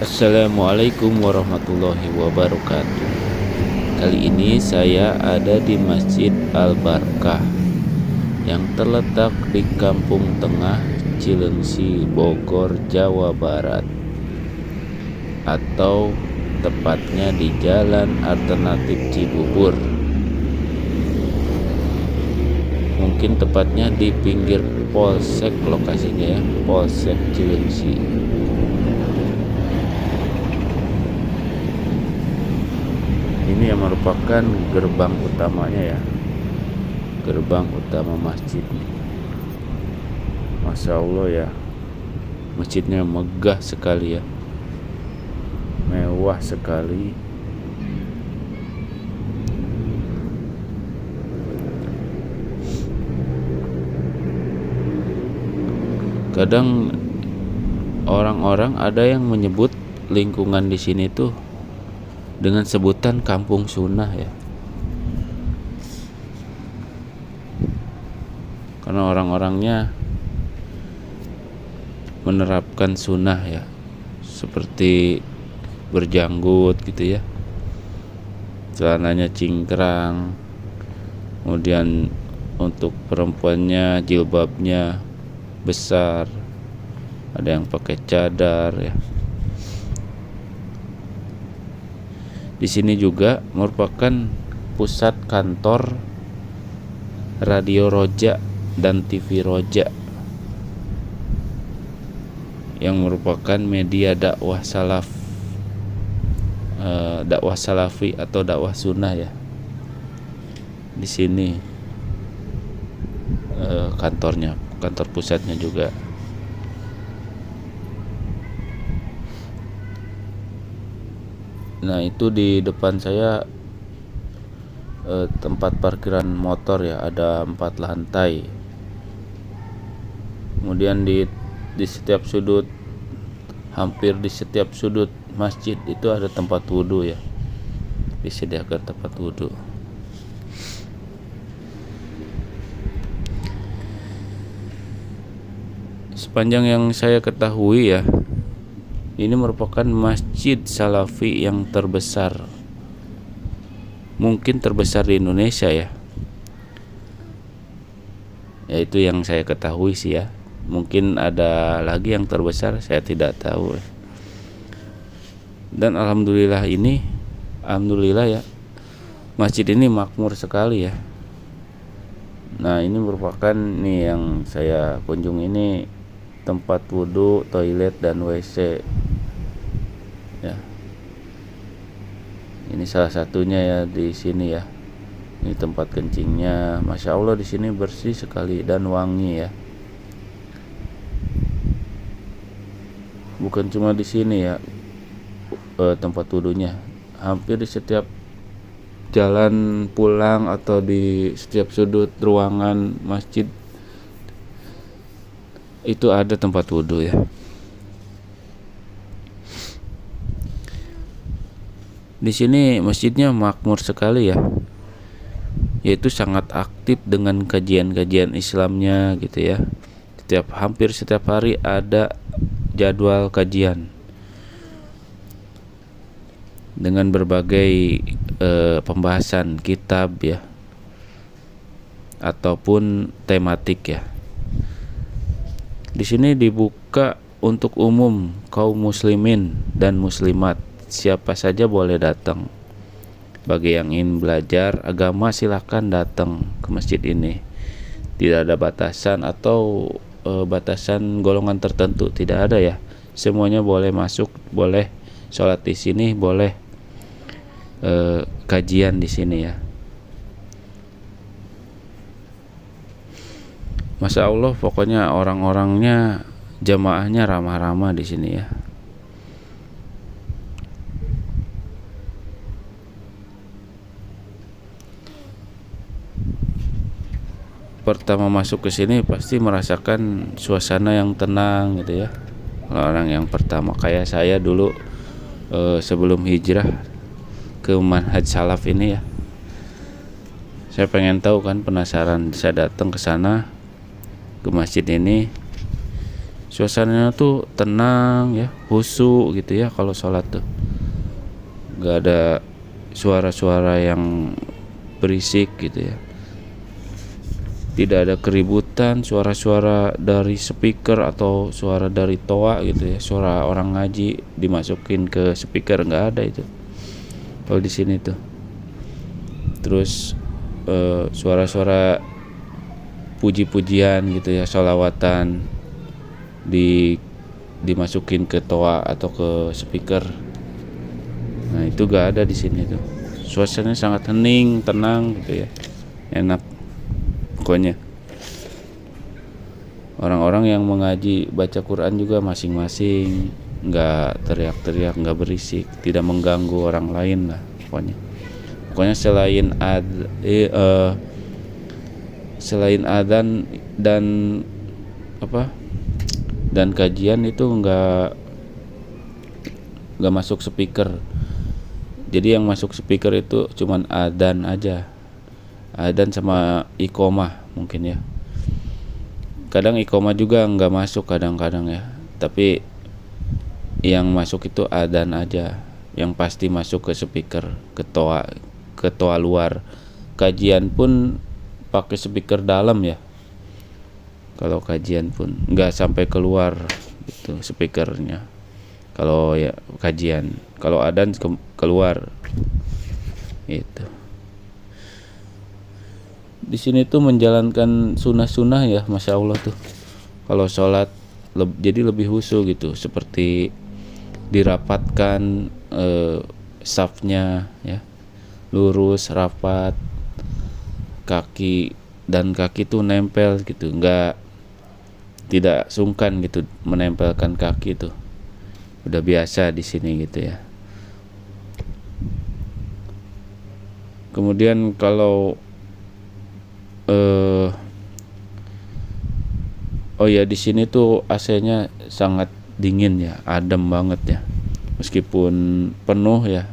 Assalamualaikum warahmatullahi wabarakatuh. Kali ini saya ada di Masjid Al-Barkah yang terletak di Kampung Tengah, Cilengsi, Bogor, Jawa Barat, atau tepatnya di Jalan Alternatif Cibubur. Mungkin tepatnya di pinggir Polsek lokasinya ya, Polsek Cilengsi. Ini yang merupakan gerbang utamanya ya, gerbang utama masjid. Masya Allah ya, masjidnya megah sekali ya, mewah sekali. Kadang orang-orang ada yang menyebut lingkungan di sini tuh dengan sebutan kampung sunnah ya, karena orang-orangnya menerapkan sunnah ya, seperti berjanggut gitu ya, celananya cingkrang, kemudian untuk perempuannya jilbabnya besar, ada yang pakai cadar ya. Di sini juga merupakan pusat kantor Radio Roja dan TV Roja yang merupakan media dakwah dakwah salafi atau dakwah sunnah ya. Di sini kantornya, kantor pusatnya juga. Nah, itu di depan saya tempat parkiran motor ya, ada 4 lantai. Kemudian di setiap sudut, hampir di setiap sudut masjid itu ada tempat wudhu ya, disediakan tempat wudhu. Sepanjang yang saya ketahui ya, ini merupakan masjid salafi yang terbesar, mungkin terbesar di Indonesia ya. Itu yang saya ketahui sih ya. Mungkin ada lagi yang terbesar, saya tidak tahu. Dan alhamdulillah ya, masjid ini makmur sekali ya. Nah, ini merupakan nih yang saya kunjungi, ini tempat wudhu, toilet dan WC ya. Ini salah satunya ya di sini ya. Ini tempat kencingnya. Masya Allah, di sini bersih sekali dan wangi ya. Bukan cuma di sini ya, tempat wudhunya. Hampir di setiap jalan pulang atau di setiap sudut ruangan masjid itu ada tempat wudhu ya. Di sini masjidnya makmur sekali ya, yaitu sangat aktif dengan kajian-kajian Islamnya gitu ya. Hampir setiap hari ada jadwal kajian dengan berbagai pembahasan kitab ya, ataupun tematik ya. Di sini dibuka untuk umum, kaum muslimin dan muslimat, siapa saja boleh datang. Bagi yang ingin belajar agama silahkan datang ke masjid ini. Tidak ada batasan atau batasan golongan tertentu, tidak ada ya. Semuanya boleh masuk, boleh sholat di sini, boleh kajian di sini ya. Masya Allah, pokoknya orang-orangnya, jamaahnya ramah-ramah di sini ya. Pertama masuk ke sini pasti merasakan suasana yang tenang gitu ya. Kalau orang yang pertama kayak saya dulu sebelum hijrah ke manhaj salaf ini ya, saya pengen tahu kan, penasaran, saya datang ke sana ke masjid ini Suasananya tuh tenang ya, khusyuk gitu ya kalau sholat tuh. Nggak ada suara-suara yang berisik gitu ya. Tidak ada keributan, suara-suara dari speaker atau suara dari toa gitu ya, suara orang ngaji dimasukin ke speaker, nggak ada itu kalau di sini tuh. Terus suara-suara puji-pujian gitu ya, sholawatan dimasukin ke toa atau ke speaker. Nah itu gak ada di sini tuh. Suasananya sangat hening, tenang gitu ya, enak pokoknya. Orang-orang yang mengaji baca Quran juga masing-masing, nggak teriak-teriak, nggak berisik, tidak mengganggu orang lain lah pokoknya. Pokoknya selain adzan dan dan kajian itu nggak masuk speaker. Jadi yang masuk speaker itu cuman adzan aja, adzan sama iqomah mungkin ya. Kadang iqomah juga nggak masuk kadang-kadang ya, tapi yang masuk itu adzan aja, yang pasti masuk ke speaker, ke toa luar. Kajian pun pakai speaker dalam ya, kalau kajian pun nggak sampai keluar itu speakernya kalau ya kajian. Kalau adzan keluar itu. Di sini tuh menjalankan sunnah-sunnah ya, masya Allah tuh. Kalau sholat jadi lebih khusyuk gitu, seperti dirapatkan safnya ya, lurus rapat, kaki tuh nempel gitu, tidak sungkan gitu menempelkan kaki tuh, udah biasa di sini gitu ya. Kemudian kalau oh ya di sini tuh AC-nya sangat dingin ya, adem banget ya, meskipun penuh ya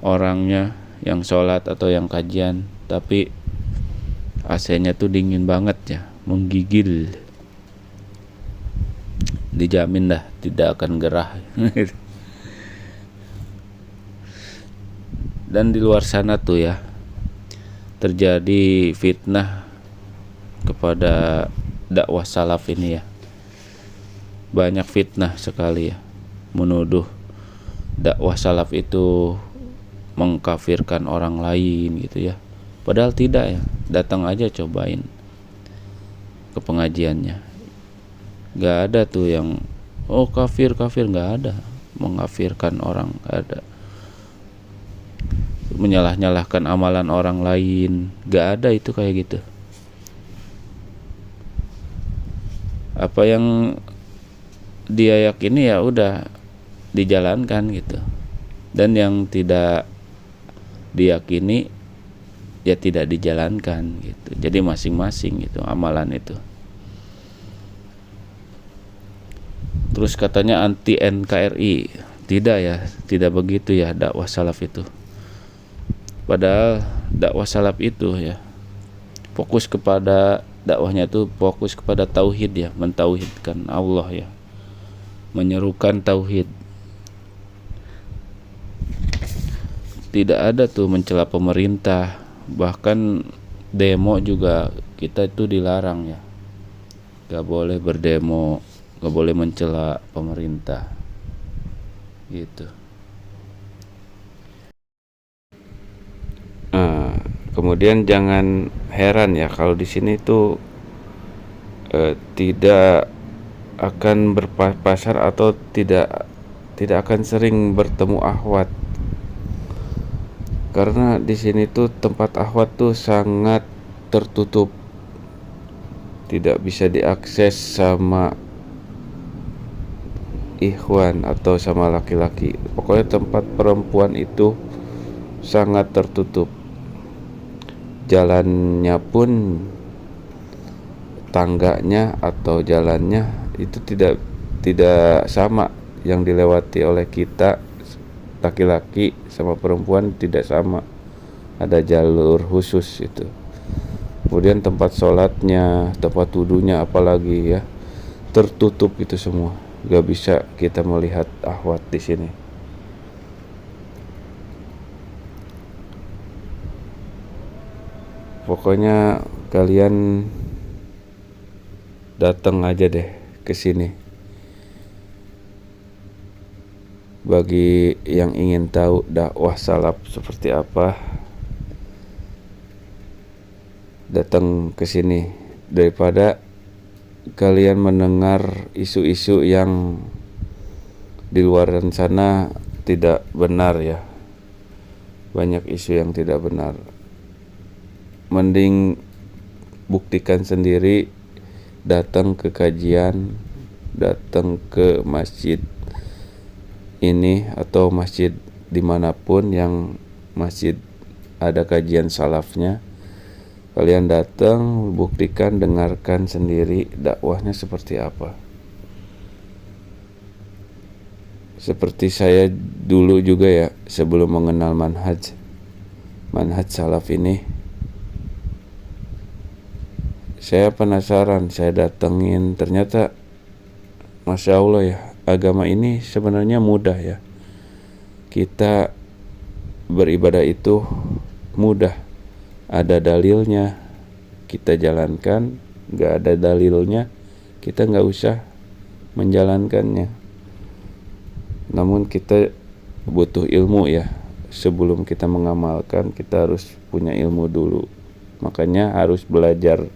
orangnya yang sholat atau yang kajian, tapi AC-nya tuh dingin banget ya, menggigil. Dijamin dah tidak akan gerah. Dan di luar sana tuh ya terjadi fitnah kepada dakwah salaf ini ya. Banyak fitnah sekali ya, menuduh dakwah salaf itu mengkafirkan orang lain gitu ya. Padahal tidak ya, datang aja cobain ke pengajiannya. Gak ada tuh yang kafir, gak ada. Mengkafirkan orang gak ada. Menyalah-nyalahkan amalan orang lain, gak ada itu kayak gitu. Apa yang dia yakini ya udah dijalankan gitu, dan yang tidak diyakini ya tidak dijalankan gitu. Jadi masing-masing gitu amalan itu. Terus katanya anti NKRI, tidak ya, tidak begitu ya dakwah salaf itu. Padahal dakwah salaf itu ya fokus kepada dakwahnya itu fokus kepada tauhid ya, mentauhidkan Allah ya, menyerukan tauhid. Tidak ada tuh mencela pemerintah, bahkan demo juga kita itu dilarang ya, gak boleh berdemo, gak boleh mencela pemerintah gitu. Kemudian jangan heran ya kalau di sini tuh tidak akan berpasar atau tidak akan sering bertemu akhwat, karena di sini tuh tempat akhwat tuh sangat tertutup, tidak bisa diakses sama ikhwan atau sama laki-laki. Pokoknya tempat perempuan itu sangat tertutup. Jalannya pun, tangganya atau jalannya itu tidak sama yang dilewati oleh kita laki-laki sama perempuan, tidak sama, ada jalur khusus itu. Kemudian tempat sholatnya, tempat wudunya apalagi ya, tertutup itu semua, gak bisa kita melihat ahwat di sini. Pokoknya kalian datang aja deh ke sini. Bagi yang ingin tahu dakwah salaf seperti apa, datang ke sini daripada kalian mendengar isu-isu yang di luar sana tidak benar ya. Banyak isu yang tidak benar. Mending buktikan sendiri, datang ke kajian, datang ke masjid ini atau masjid dimanapun yang masjid ada kajian salafnya. Kalian datang, buktikan, dengarkan sendiri dakwahnya seperti apa. Seperti saya dulu juga ya, sebelum mengenal manhaj salaf ini, saya penasaran, saya datengin, ternyata Masya Allah ya, agama ini sebenarnya mudah ya. Kita beribadah itu mudah, ada dalilnya kita jalankan, gak ada dalilnya kita gak usah menjalankannya. Namun kita butuh ilmu ya. Sebelum kita mengamalkan, kita harus punya ilmu dulu. Makanya harus belajar.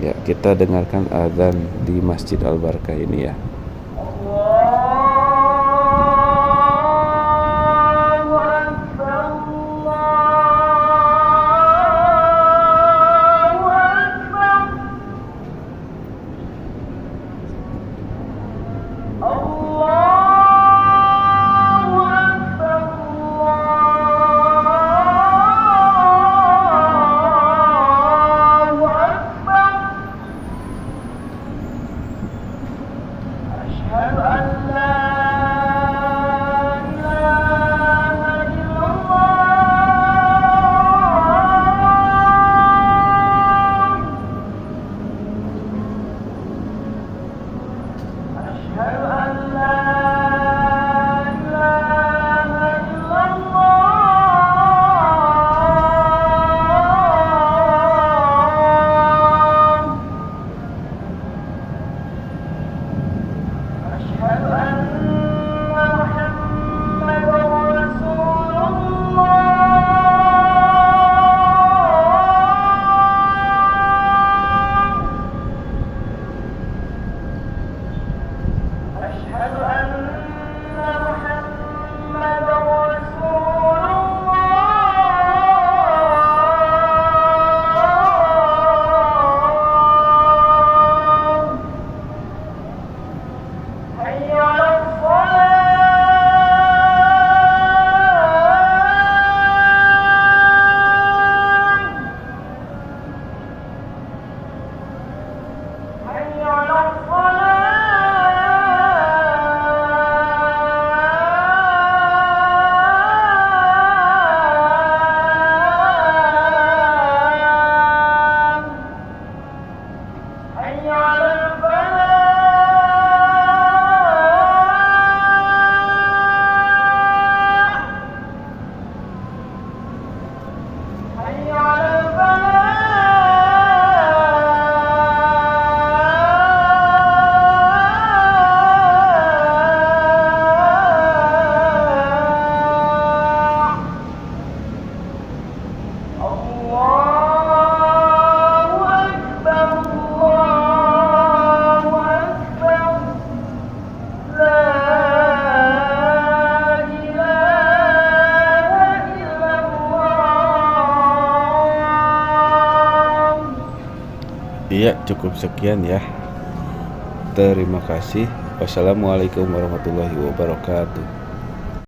Ya, kita dengarkan azan di Masjid Al-Barkah ini ya. Iya, cukup sekian ya. Terima kasih. Wassalamualaikum warahmatullahi wabarakatuh.